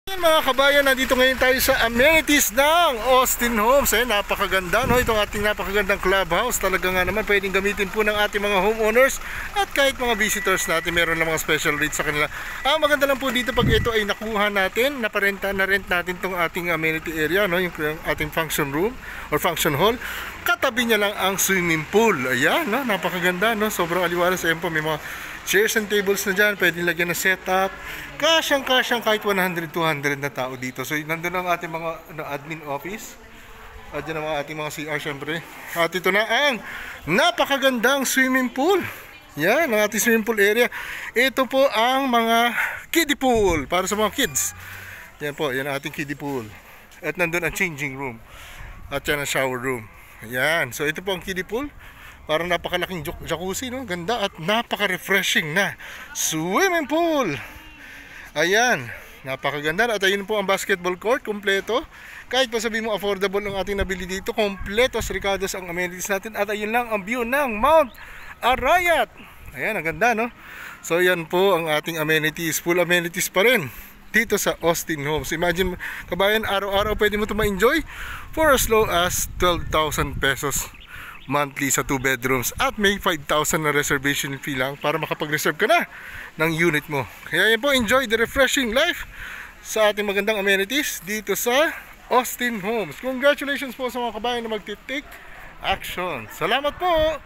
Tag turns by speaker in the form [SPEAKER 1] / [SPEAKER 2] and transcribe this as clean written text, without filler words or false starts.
[SPEAKER 1] Mga kabayan, nandito ngayon tayo sa amenities ng Austin Homes. Napakaganda, no? Itong ating napakagandang clubhouse. Talaga nga naman pwedeng gamitin po ng ating mga homeowners at kahit mga visitors natin. Meron lang mga special rates sa kanila. Maganda lang po dito pag ito ay nakuha natin, na-rent natin itong ating amenity area, no? Yung ating function room or function hall. Katabi niya lang ang swimming pool. Ayan, no? Napakaganda, no? Sobrang aliwalas. Ayan po, may mga chairs and tables na dyan, pwede lagyan na setup. Kasyang kahit 100-200 na tao dito. So nandun ang ating mga admin office. At dyan ang ating mga CR syempre. At ito na ang napakagandang swimming pool. Yan, ang ating swimming pool area. Ito po ang mga kiddie pool para sa mga kids. Yan po, yan ang ating kiddie pool. At nandun ang changing room. At yan ang shower room. Yan, so ito po ang kiddie pool. Parang napakalaking jacuzzi, no? Ganda at napaka-refreshing na swimming pool. Ayan, napakaganda. At ayun po ang basketball court, kompleto. Kahit pa sabihin mo affordable ang ating nabili dito, kompleto sa Ricardo's ang amenities natin. At ayun lang ang view ng Mount Arayat. Ayan, ang ganda, no? So yan po ang ating amenities. Full amenities pa rin dito sa Austin Homes. Imagine, kabayan, araw-araw pwede mo ito ma-enjoy for as low as 12,000 pesos monthly sa 2 bedrooms at may 5,000 na reservation fee lang para makapag-reserve ka na ng unit mo. Kaya yan po, enjoy the refreshing life sa ating magandang amenities dito sa Austin Homes. Congratulations po sa mga kabayan na mag-take action. Salamat po!